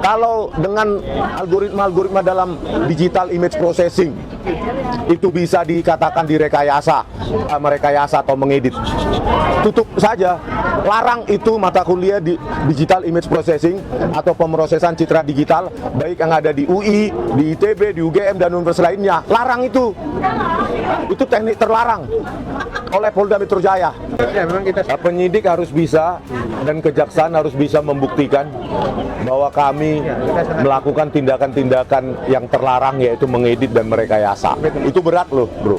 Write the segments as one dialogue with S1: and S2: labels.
S1: kalau dengan algoritma dalam digital image processing itu bisa dikatakan direkayasa, merekayasa atau mengedit, tutup saja. Larang itu mata kuliah di digital image processing atau pemrosesan citra digital, baik yang ada di UI, di ITB, di UGM dan universitas lainnya. Larang itu teknik terlarang oleh Polda Metro Jaya.
S2: Ya, memang
S1: Penyidik harus bisa dan kejaksaan harus bisa membuktikan bahwa kami melakukan tindakan-tindakan yang terlarang, yaitu mengedit dan merekayasa. Itu berat loh, bro.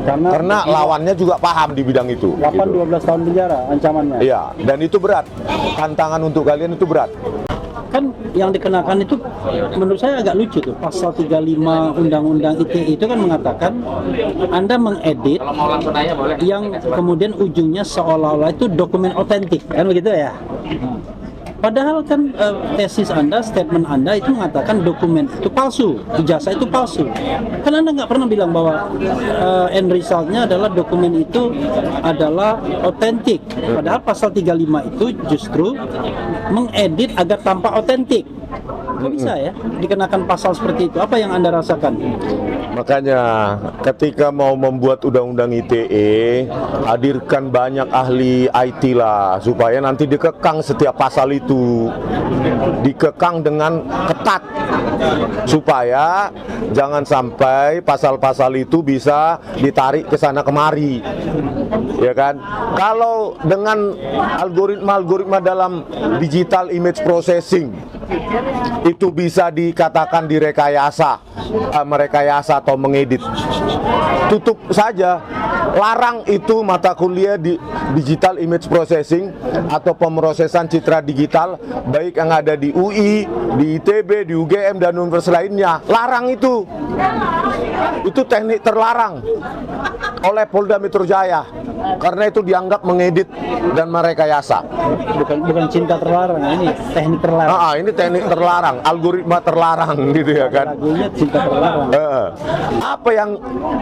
S1: Karena lawannya juga paham di bidang itu.
S2: 8-12 tahun penjara ancamannya.
S1: Iya, dan itu berat. Tantangan untuk kalian itu berat.
S2: Kan yang dikenakan itu menurut saya agak lucu tuh. Pasal 35 Undang-Undang ITE itu kan mengatakan Anda mengedit yang kemudian ujungnya seolah-olah itu dokumen otentik, kan begitu ya? Padahal kan tesis Anda, statement Anda itu mengatakan dokumen itu palsu, ijazah itu palsu. Kan Anda nggak pernah bilang bahwa end resultnya adalah dokumen itu adalah otentik. Padahal pasal 35 itu justru mengedit agar tampak otentik. Kok bisa ya dikenakan pasal seperti itu? Apa yang Anda rasakan?
S1: Makanya ketika mau membuat undang-undang ITE, hadirkan banyak ahli IT lah, supaya nanti dikekang setiap pasal itu, dikekang dengan ketat, supaya jangan sampai pasal-pasal itu bisa ditarik ke sana kemari, ya kan? Kalau dengan algoritma dalam digital image processing itu bisa dikatakan direkayasa, merekayasa atau mengedit, tutup saja. Larang itu mata kuliah di digital image processing atau pemrosesan citra digital, baik yang ada di UI, di ITB, di UGM dan universitas lainnya. Larang itu teknik terlarang oleh Polda Metro Jaya, karena itu dianggap mengedit dan merekayasa.
S2: Bukan cinta terlarang, ini teknik terlarang.
S1: Ini teknik terlarang, algoritma terlarang gitu ya kan.
S2: Lagunya cinta terlarang.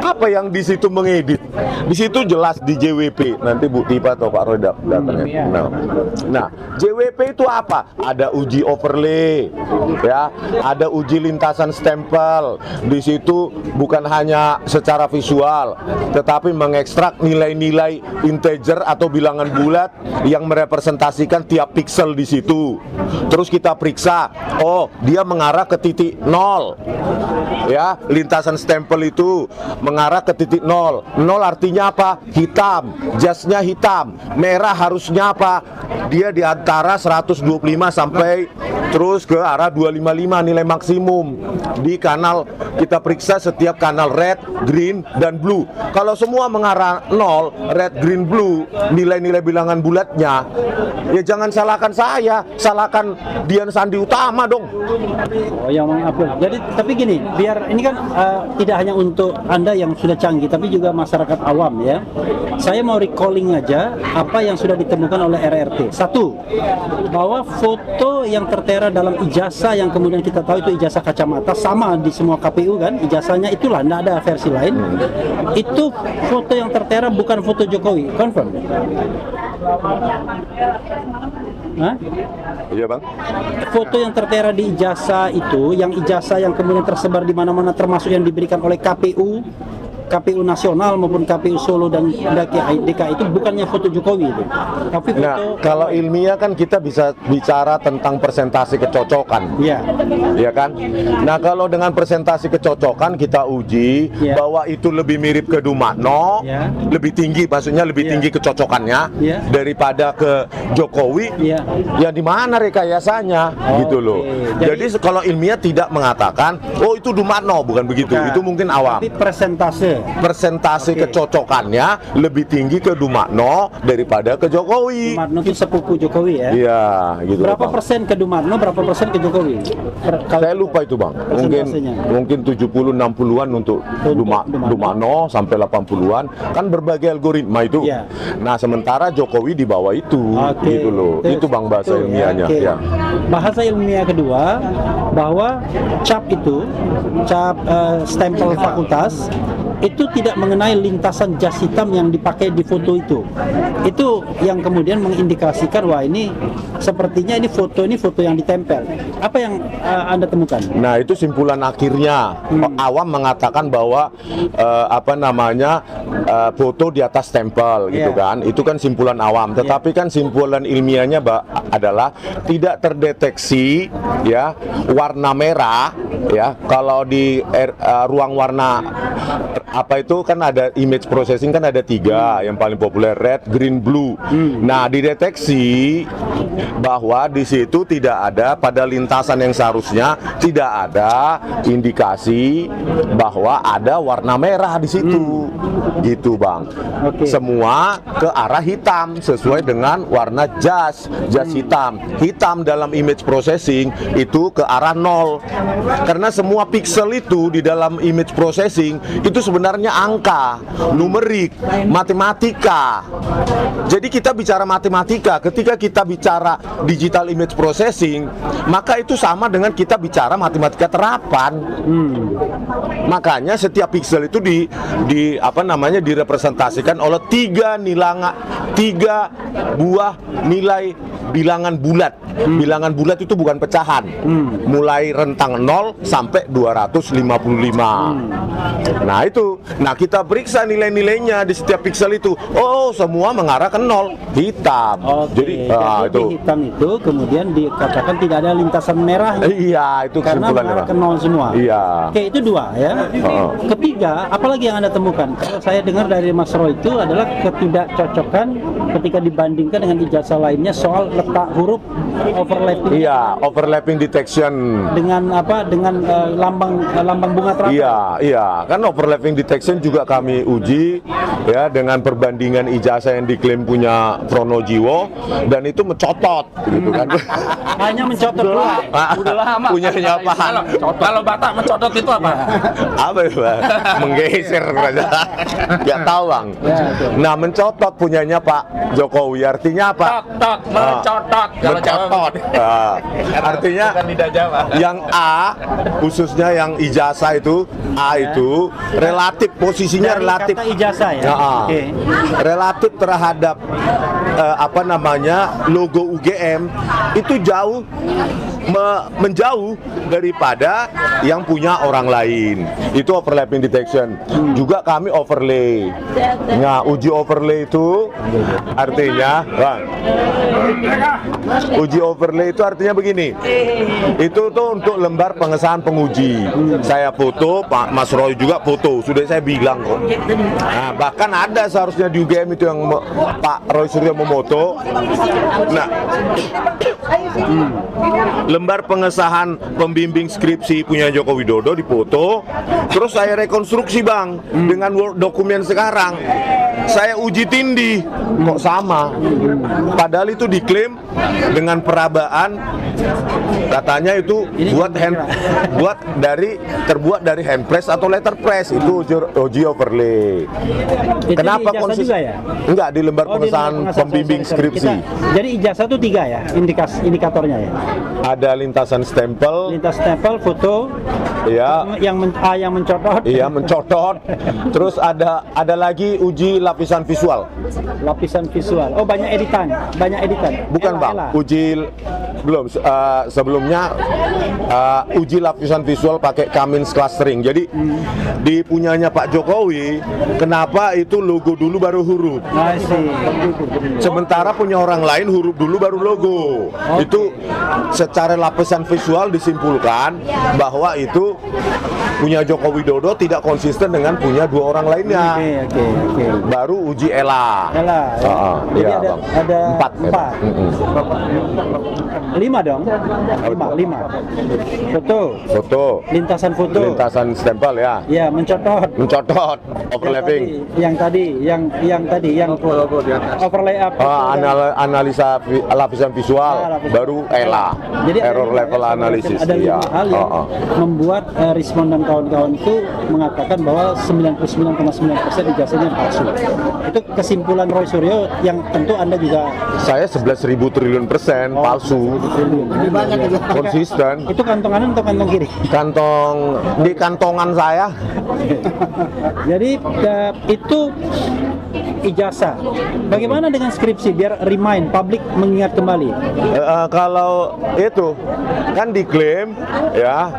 S1: Apa yang di situ mengedit? Di situ jelas di JWP. Nanti Bu Tipa atau Pak Roy datangnya. Nah, JWP itu apa? Ada uji overlay, ya, ada uji lintasan stempel. Di situ bukan hanya secara visual, tetapi mengekstrak nilai-nilai integer atau bilangan bulat yang merepresentasikan tiap pixel di situ. Terus kita periksa, oh dia mengarah ke titik 0, ya, lintasan stempel itu mengarah ke titik 0. 0 artinya apa? Hitam, jasnya hitam. Merah harusnya apa? Dia di antara 125 sampai terus ke arah 255 nilai maksimum. Di kanal kita periksa setiap kanal red, green, dan blue. Kalau semua mengarah 0, red, green, blue, nilai-nilai bilangan bulatnya, ya jangan salahkan saya, salahkan Dian Sandi Utama dong.
S2: Oh, yang mengupload. Jadi tapi gini, biar ini kan tidak hanya untuk Anda yang sudah canggih, tapi juga masyarakat awam ya. Saya mau recalling aja apa yang sudah ditemukan oleh RRT. Satu, bahwa foto yang tertera dalam ijazah yang kemudian kita tahu itu ijazah kacamata sama di semua KPU kan, ijazahnya itulah, tidak ada versi lain. Itu foto yang tertera bukan foto Jokowi, confirm? Hah?
S1: Iya bang.
S2: Foto yang tertera di ijazah itu, yang ijazah yang kemudian tersebar di mana-mana, termasuk yang diberikan oleh KPU nasional maupun KPU Solo dan DKI itu bukannya foto Jokowi itu, tapi foto.
S1: Nah, kalau ilmiah kan kita bisa bicara tentang persentase kecocokan, ya kan? Nah, kalau dengan persentase kecocokan kita uji bahwa itu lebih mirip ke Dumatno, lebih tinggi, maksudnya lebih tinggi kecocokannya daripada ke Jokowi, ya di mana rekayasanya, gitu loh. Jadi kalau ilmiah tidak mengatakan, oh itu Dumatno, bukan begitu. Itu mungkin awam.
S2: Tapi persentase
S1: kecocokannya lebih tinggi ke Dumatno daripada ke Jokowi.
S2: Dumatno itu sepupu Jokowi ya?
S1: Iya, gitu.
S2: Berapa persen ke Dumatno, berapa persen ke Jokowi?
S1: Saya lupa itu bang. Mungkin 70-60-an untuk Dumatno sampai 80-an. Kan berbagai algoritma itu. Nah, sementara Jokowi di bawah itu, gitu loh. Itu bang bahasa ilmiahnya. Ya.
S2: Bahasa ilmiah kedua, bahwa cap itu, cap stempel fakultas itu tidak mengenai lintasan jas hitam yang dipakai di foto itu. Itu yang kemudian mengindikasikan wah ini sepertinya ini foto yang ditempel. Apa yang Anda temukan?
S1: Nah, itu simpulan akhirnya. Awam mengatakan bahwa foto di atas stempel gitu kan. Itu kan simpulan awam. Tetapi kan simpulan ilmiahnya adalah tidak terdeteksi ya warna merah ya. Kalau di ruang warna apa itu kan ada image processing kan ada 3 yang paling populer, red, green, blue. Nah, dideteksi bahwa di situ tidak ada pada lintasan yang seharusnya tidak ada indikasi bahwa ada warna merah di situ. Gitu, Bang. Semua ke arah hitam sesuai dengan warna jas hitam. Hitam dalam image processing itu ke arah 0. Karena semua pixel itu di dalam image processing itu sebenarnya angka, numerik, matematika. Jadi kita bicara matematika, ketika kita bicara digital image processing, maka itu sama dengan kita bicara matematika terapan. Makanya setiap pixel itu direpresentasikan oleh 3 buah nilai bilangan bulat. Bilangan bulat itu bukan pecahan. Mulai rentang 0 sampai 255. Nah, itu. Nah, kita periksa nilai-nilainya di setiap pixel itu. Oh, semua mengarah ke 0, hitam. Jadi itu
S2: hitam itu kemudian dikatakan tidak ada lintasan merah.
S1: Iya, itu
S2: karena mengarah ke 0 semua.
S1: Iya.
S2: Oke, itu 2 ya. Ketiga, apalagi yang Anda temukan? Kalau saya dengar dari Mas Roy itu adalah ketidakcocokan ketika dibandingkan dengan ijazah lainnya soal letak huruf overlapping.
S1: Iya, overlapping detection.
S2: Dengan apa? Dengan lambang bunga terakhir.
S1: Iya. Kan overlapping detection juga kami uji ya dengan perbandingan ijazah yang diklaim punya Pronojiwo dan itu mencotot gitu kan.
S2: Hanya mencotot doang.
S3: Udah lama.
S1: Punyanya apa?
S3: Kalau Batak mencotot itu apa?
S1: Apa itu, Pak? Menggeser saja. Nggak tahu, Bang. Nah, mencotot punyanya Pak Jokowi artinya apa?
S3: Mencotot.
S1: Mencotot. Artinya
S3: bukan lidah Jawa.
S1: yang A khususnya yang ijazah itu A itu relatif posisinya
S2: Dari
S1: relatif
S2: kata ijazah ya.
S1: Relatif terhadap logo UGM itu jauh menjauh daripada yang punya orang lain. Itu overlapping detection. Juga kami overlay. Nah, uji overlay itu artinya, Bang. Uji overlay itu artinya begini. Itu tuh untuk lembar pengesahan penguji. Saya foto, Pak Mas Roy juga foto. Sudah saya bilang kok. Nah, bahkan ada seharusnya di UGM itu yang Pak Roy Suryo memoto. Nah, lembar pengesahan pembimbing skripsi punya Joko Widodo dipoto, terus saya rekonstruksi, Bang, dengan Word dokumen sekarang. Saya uji tindih, kok sama. Padahal itu diklaim dengan perabaan katanya itu terbuat dari hand press atau letter press. Itu uji overlay. Kenapa
S2: konsisten? Ya?
S1: Enggak, di lembar pengesahan pembimbing skripsi.
S2: Jadi ijazah itu 3 ya, indikatornya ya.
S1: Ada lintasan stempel,
S2: foto.
S1: Iya.
S2: Yang mencotot.
S1: Iya, mencotot. Terus ada lagi uji lapisan visual.
S2: Lapisan visual. Oh, banyak editan.
S1: Bukan, Bang. Uji belum sebelumnya uji lapisan visual pakai Cummins clustering. Jadi di punyanya Pak Jokowi, kenapa itu logo dulu baru huruf? Sementara punya orang lain huruf dulu baru logo. Itu secara lapisan visual disimpulkan bahwa itu punya Joko Widodo tidak konsisten dengan punya 2 orang lainnya. Baru uji ELA.
S2: Jadi
S1: ya,
S2: ada 4. 5 dong. 5. Foto. Lintasan foto.
S1: Lintasan stempel ya.
S2: Ya, mencotot.
S1: Overlapping.
S2: Yang tadi overlay apa?
S1: Analisa lapisan visual, baru ELA.
S2: Jadi ada
S1: error
S2: lima,
S1: level
S2: ya,
S1: analysis.
S2: ada 5
S1: Iya.
S2: hal yang membuat Rismond dan kawan-kawan itu mengatakan bahwa 99,9% ijazahnya palsu. Itu kesimpulan Roy Suryo yang tentu Anda juga
S1: Saya 11.000 triliun persen palsu.
S2: lebih banyak itu.
S1: Konsisten.
S2: Itu kantong kanan atau kantong kiri?
S1: Kantong di kantongan saya.
S2: Jadi itu ijazah. Bagaimana dengan skripsi biar remind publik mengingat kembali?
S1: Kalau itu kan diklaim ya,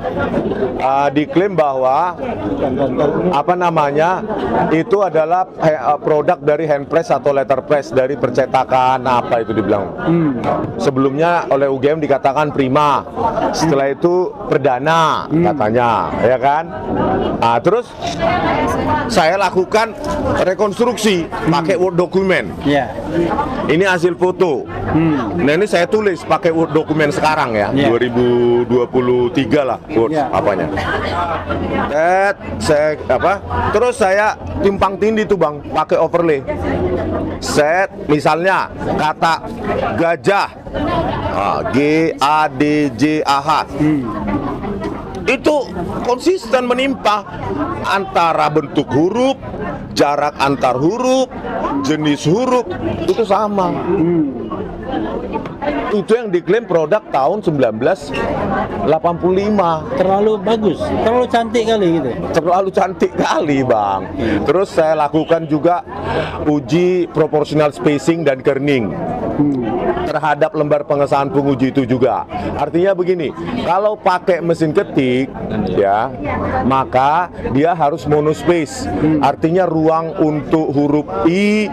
S1: diklaim bahwa apa namanya itu adalah produk dari hand press atau letter press dari percetakan apa itu dibilang. Sebelumnya oleh UGM dikatakan prima, setelah itu perdana katanya, ya kan? Nah, terus saya lakukan rekonstruksi pakai Word dokumen.
S2: Ya.
S1: Ini hasil foto. Nah ini saya tulis pakai Word dokumen sekarang ya, 2023 lah Word apanya. Terus saya timpang tindih tuh bang, pakai overlay. Set misalnya kata gajah, GADJAH. Itu konsisten menimpa antara bentuk huruf, jarak antar huruf, jenis huruf itu sama. Itu yang diklaim produk tahun 1985.
S2: Terlalu bagus, terlalu cantik kali gitu.
S1: Terlalu cantik kali bang. Terus saya lakukan juga uji proportional spacing dan kerning terhadap lembar pengesahan penguji itu juga. Artinya begini, kalau pakai mesin ketik ya, maka dia harus monospace. Artinya ruang untuk huruf I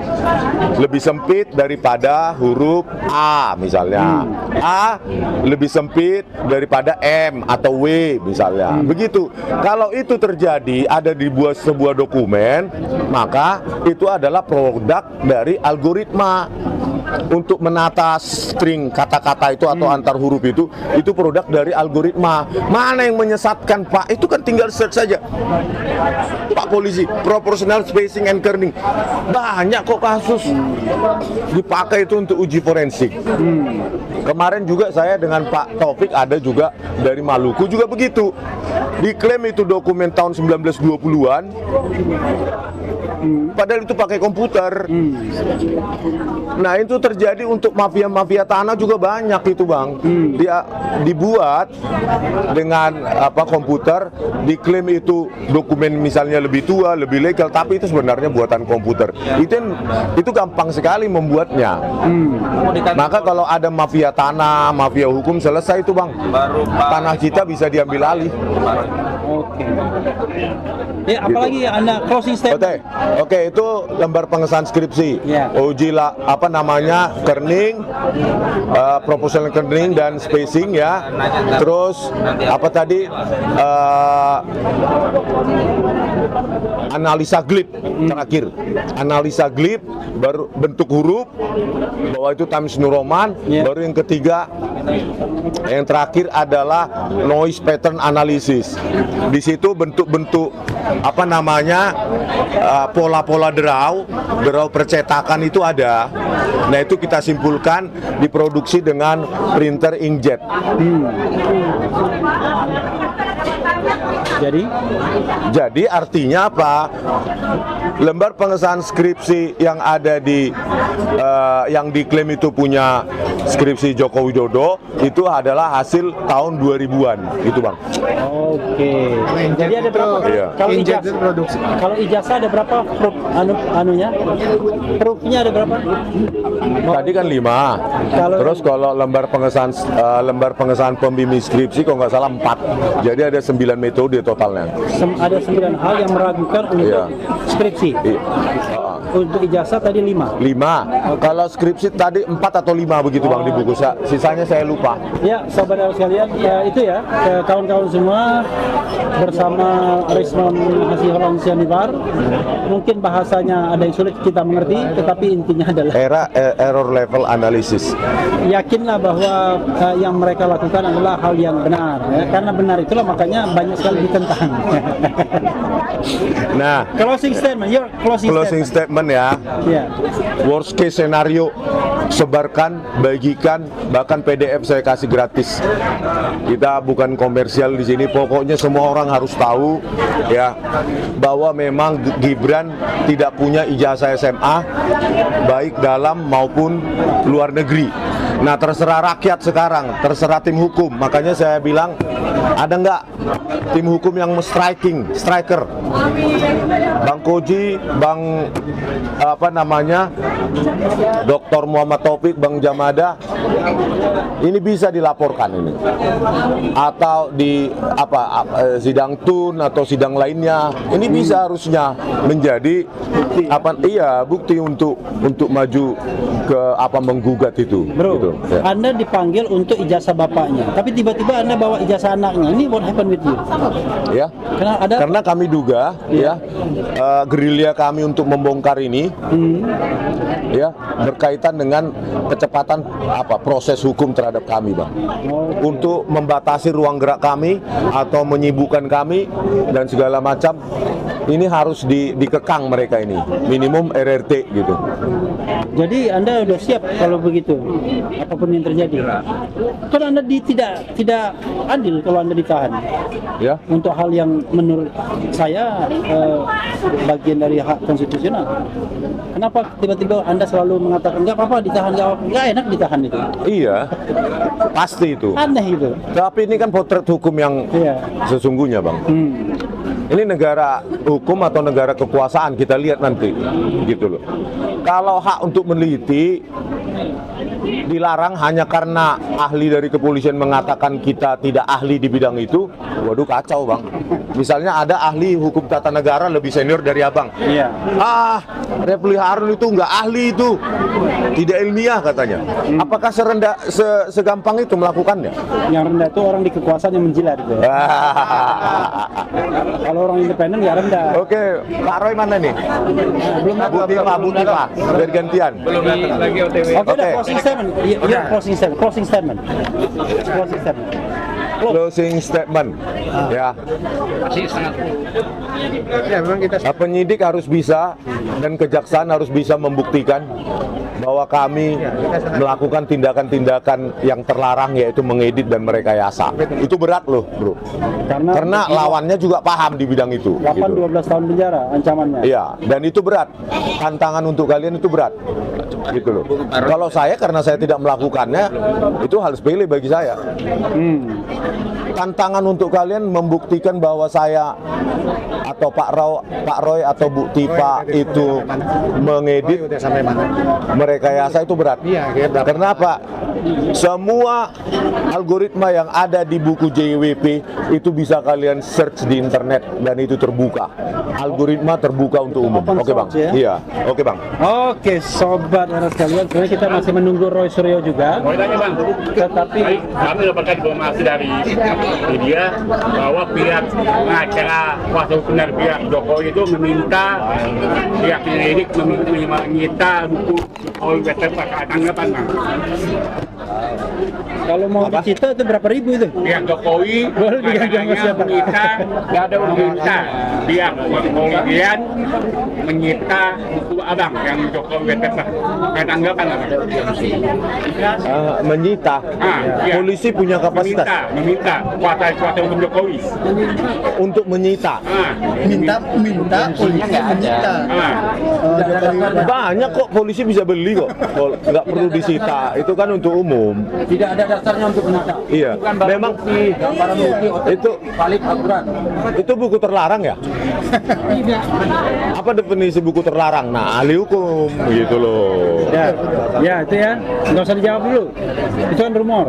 S1: lebih sempit daripada huruf A misalnya. A lebih sempit daripada M atau W misalnya. Begitu. Kalau itu terjadi ada di sebuah dokumen, maka itu adalah produk dari algoritma. Untuk menata string kata-kata itu atau antar huruf itu produk dari algoritma. Mana yang menyesatkan Pak? Itu kan tinggal search saja. Pak Polisi, proportional spacing and kerning. Banyak kok kasus dipakai itu untuk uji forensik. Kemarin juga saya dengan Pak Taufik ada juga dari Maluku juga begitu. Diklaim itu dokumen tahun 1920-an. Padahal itu pakai komputer. Nah itu terjadi untuk mafia-mafia tanah juga banyak itu bang. Dia dibuat dengan komputer, diklaim itu dokumen misalnya lebih tua, lebih legal, tapi itu sebenarnya buatan komputer. Itu gampang sekali membuatnya. Maka kalau ada mafia tanah, mafia hukum selesai itu bang. Tanah kita bisa diambil alih.
S2: Oke. Ya, apalagi Anda closing statement.
S1: Oke, itu lembar pengesahan skripsi. Uji kerning, proportional kerning dan spacing ya. Terus apa tadi? Analisa glib terakhir. Analisa glib baru bentuk huruf bahwa itu Times New Roman, baru yang ketiga. Yang terakhir adalah noise pattern analysis. Di situ bentuk-bentuk pola-pola derau percetakan itu ada. Nah itu kita simpulkan diproduksi dengan printer inkjet. Jadi artinya apa? Lembar pengesahan skripsi yang ada di yang diklaim itu punya skripsi Joko Widodo itu adalah hasil tahun 2000-an itu bang.
S2: Oke. Jadi ada berapa?
S1: Iya.
S2: Kalau ijazah ada berapa? Proofnya ada berapa?
S1: Tadi kan 5. Terus kalau lembar pengesahan pembimbing skripsi kalau nggak salah 4. Jadi ada 9 metode totalnya.
S2: Ada 9 hal yang meragukan untuk skripsi. Untuk ijazah tadi 5.
S1: Kalau skripsi tadi 4 atau 5 begitu bang di buku. Sisanya saya lupa.
S2: Ya, sahabat sekalian, itu ya kawan-kawan semua bersama Rismond Hasihol Sianipar. Mungkin bahasanya ada yang sulit kita mengerti, tetapi intinya adalah
S1: error level analysis.
S2: Yakinlah bahwa yang mereka lakukan adalah hal yang benar, ya. Karena benar itulah makanya banyak sekali ditentang.
S1: Nah,
S2: closing statement.
S1: ya.
S2: Ya.
S1: Worst case scenario, sebarkan, bagikan, bahkan PDF saya kasih gratis. Kita bukan komersial di sini, pokoknya semua orang harus tahu ya bahwa memang Gibran tidak punya ijazah SMA baik dalam maupun luar negeri. Nah, terserah rakyat sekarang, terserah tim hukum. Makanya saya bilang, ada nggak tim hukum yang striker? Bang Koji, Bang Dr. Muhammad Taufik, Bang Jamada, ini bisa dilaporkan ini. Atau di sidang tun atau sidang lainnya, ini bisa harusnya menjadi bukti untuk maju ke menggugat itu.
S2: Bro,
S1: gitu. Ya.
S2: Anda dipanggil untuk ijazah bapaknya, tapi tiba-tiba Anda bawa ijazah anaknya. Ini what happened with you?
S1: Ya. Karena kami duga gerilya kami untuk membongkar ini ya berkaitan dengan kecepatan proses hukum terhadap kami, Bang. Untuk membatasi ruang gerak kami atau menyibukkan kami dan segala macam, ini harus dikekang mereka ini, minimum RRT gitu.
S2: Jadi Anda udah siap kalau begitu, apapun yang terjadi. Kan Anda tidak adil kalau Anda ditahan.
S1: Ya.
S2: Untuk hal yang menurut saya bagian dari hak konstitusional. Kenapa tiba-tiba Anda selalu mengatakan nggak apa-apa ditahan, nggak enak ditahan itu?
S1: Iya, pasti itu.
S2: Aneh itu.
S1: Tapi ini kan potret hukum yang sesungguhnya, Bang. Ini negara hukum atau negara kekuasaan, kita lihat nanti, gitu loh. Kalau hak untuk meneliti dilarang hanya karena ahli dari kepolisian mengatakan kita tidak ahli di bidang itu, waduh kacau, Bang. Misalnya ada ahli hukum tata negara lebih senior dari abang.
S2: Iya.
S1: Refli Harun itu nggak ahli itu, tidak ilmiah katanya. Apakah segampang itu melakukannya?
S2: Yang rendah itu orang di kekuasaan yang menjilat. Gitu. Kalau orang independen nggak rendah.
S1: Oke, Pak Roy mana nih?
S2: Belum
S1: Bu Tipa, dari gantian.
S3: Belum lagi OTW.
S2: Oke, udah closing statement. Iya, closing statement.
S1: Closing statement. Ya.
S3: Masih sangat.
S4: Ya, memang kita
S1: Penyidik harus bisa dan kejaksaan harus bisa membuktikan bahwa kami melakukan tindakan-tindakan yang terlarang, yaitu mengedit dan merekayasa. Itu berat loh, Bro. Karena lawannya juga paham di bidang itu.
S2: 12 tahun penjara ancamannya.
S1: Iya, dan itu berat. Tantangan untuk kalian itu berat. Gitu loh. Kalau saya, karena saya tidak melakukannya, itu hal sepele bagi saya. Tantangan untuk kalian membuktikan bahwa saya atau Pak Roy atau Bu Tipa itu mengedit, merekayasa, itu berat. Kenapa? Semua algoritma yang ada di buku JWP itu bisa kalian search di internet dan itu terbuka. Algoritma terbuka untuk umum. Oke, Bang.
S2: Ya?
S1: Iya. Oke, Bang.
S2: Oke, sobat era sekalian, sebenarnya kita masih menunggu Roy Suryo juga. Tetapi
S5: kami dapatkan informasi dari media bahwa pihak pengacara kuasa hukum dari pihak Jokowi itu meminta pihak penyelidik menyita buku Jokowi Wetter tanggapan, Bang.
S2: kalau mau dicita itu berapa ribu itu?
S5: Pihak Jokowi
S2: Boleh diganti sama siapa?
S5: meminta pihak kepolisian menyita buku abang yang Jokowi Wetter tanggapan, Bang.
S1: Menyita.
S5: Iya.
S1: Polisi punya kapasitas
S5: Meminta kuasa hukum Jokowi
S1: untuk menyita.
S4: minta polisi menyita.
S1: Banyak kok, polisi bisa beli kok. Nggak perlu disita. Itu kan untuk umum.
S2: Tidak ada dasarnya untuk menyita.
S1: Iya. Memang itu
S2: Valid aturan.
S1: itu buku terlarang ya? Apa definisi buku terlarang? Nah, ahli hukum gitu loh.
S2: Ya itu ya, nggak usah dijawab dulu. Itu kan rumor.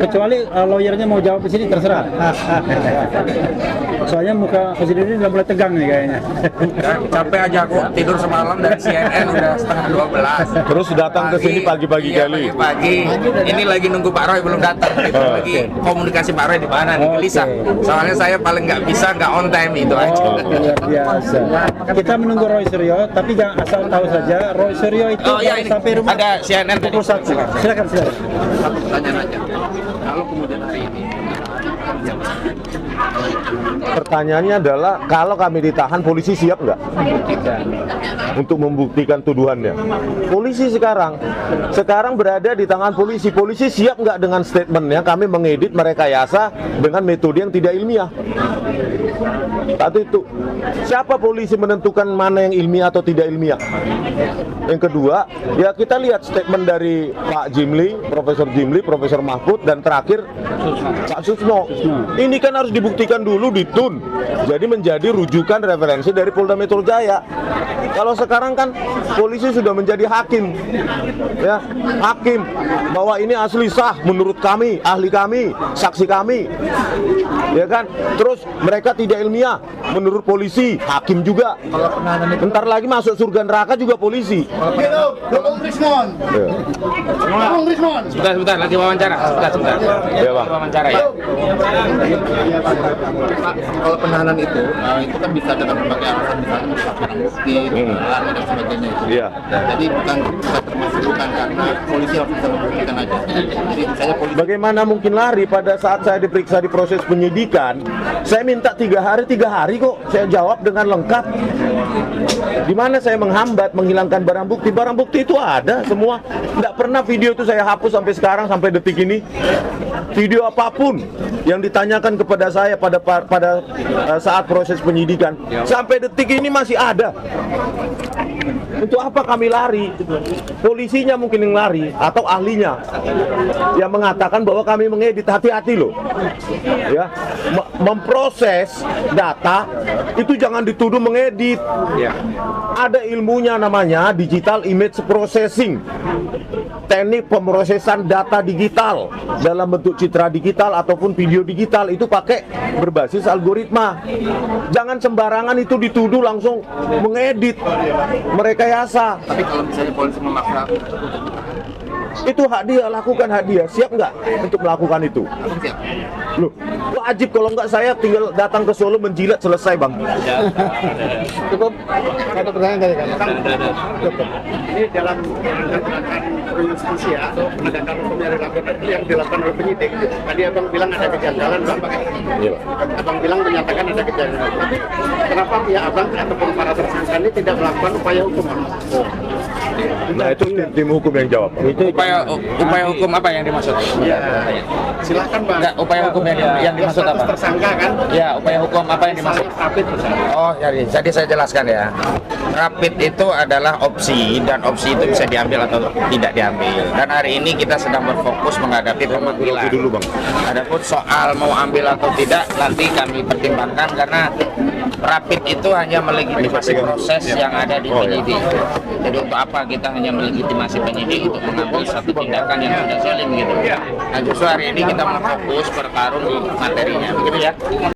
S2: Kecuali lawyernya mau jawab di sini, terserah. Soalnya muka presiden ini udah mulai tegang nih kayaknya.
S3: Capek aja aku tidur semalam dari CNN udah setengah 12.
S1: Terus datang ke sini pagi-pagi kali.
S3: Pagi. Ini lagi nunggu Pak Roy belum datang. Itu lagi komunikasi Pak Roy di mana nih, gelisah. Soalnya saya paling nggak on time itu aja.
S2: Luar biasa. Kita menunggu Roy Suryo, tapi jangan asal tahu saja Roy Suryo itu
S3: Ini
S2: sampai rumah
S3: ada CNN tadi.
S2: pukul 1. Silakan.
S3: Satu pertanyaan aja. Kalau kemudian hari ini
S1: Pertanyaannya adalah, kalau kami ditahan, polisi siap nggak untuk membuktikan tuduhannya? Polisi sekarang berada di tangan polisi. Polisi siap nggak dengan statementnya kami mengedit merekayasa dengan metode yang tidak ilmiah? Satu itu. Siapa polisi menentukan mana yang ilmiah atau tidak ilmiah? Yang kedua, ya kita lihat statement dari Pak Jimli, Profesor Mahfud, dan terakhir Pak Susno. Ini kan harus dibuktikan dulu di TUN. Jadi menjadi rujukan referensi dari Polda Metro Jaya. Kalau sekarang kan polisi sudah menjadi hakim, ya, hakim bahwa ini asli sah menurut kami, ahli kami, saksi kami, ya kan. Terus mereka tidak ilmiah menurut polisi, hakim juga. Bentar lagi masuk surga neraka juga polisi.
S3: Sebentar, lagi wawancara. Sebentar.
S1: Ya, Bang.
S3: Wawancara ya.
S6: Kalau penahanan itu kan bisa dengan berbagai alasan, misalnya bukti, lari dan sebagainya itu.
S1: Iya.
S6: Jadi bukan karena polisi harus bisa membuktikan aja. Jadi misalnya polisi.
S1: Bagaimana mungkin lari pada saat saya diperiksa di proses penyidikan? Saya minta 3 hari kok saya jawab dengan lengkap. Di mana saya menghambat, menghilangkan barang bukti? Barang bukti itu ada semua. Tidak pernah video itu saya hapus sampai sekarang, sampai detik ini. Video apapun yang ditanyakan kepada saya pada saat proses penyidikan, sampai detik ini masih ada. Untuk apa kami lari? Polisinya mungkin yang lari, atau ahlinya yang mengatakan bahwa kami mengedit. Hati-hati loh, ya, memproses data itu jangan dituduh mengedit. Ada ilmunya, namanya digital image processing, teknik pemrosesan data digital dalam bentuk citra digital ataupun video digital, itu pakai berbasis algoritma. Jangan sembarangan itu dituduh langsung mengedit, merekayasa.
S6: Tapi kalau misalnya polisi memaksa,
S1: Itu hak dia, lakukan hak dia. Siap nggak untuk melakukan itu?
S6: siap.
S1: Loh, wajib. Kalau nggak saya tinggal datang ke Solo menjilat, selesai bang.
S4: Cukup satu pertanyaan dari kami. Cukup. Ini dalam penegakan konstitusi atau penegakan hukum yang dilakukan yang dilakukan oleh penyidik. Tadi abang bilang ada kejanggalan, bang.
S1: Iya.
S4: Abang bilang menyatakan ada kejanggalan. Tapi kenapa pihak abang ataupun para tersangka ini tidak melakukan upaya hukum, bang?
S1: Nah itu tim hukum yang jawab.
S3: Upaya hukum apa yang dimaksud?
S4: Ya, silakan bang.
S3: Enggak, upaya hukum yang dimaksud
S4: status
S3: apa?
S4: Tersangka kan?
S3: Ya, upaya hukum apa yang dimaksud?
S4: Misalnya rapid misalnya.
S3: Oh, jadi saya jelaskan ya. Rapid itu adalah opsi, dan opsi itu bisa diambil atau tidak diambil. Dan hari ini kita sedang berfokus menghadapi pemanggilan.
S1: Dulu bang.
S3: Adapun soal mau ambil atau tidak nanti kami pertimbangkan, karena rapid itu hanya melegitimasi proses yang ada di penyidik. Jadi untuk apa kita hanya melegitimasi penyidik untuk mengambil satu tindakan yang tidak zalim gitu. Nah justru hari ini kita mau fokus bertarung di materinya, begitu ya.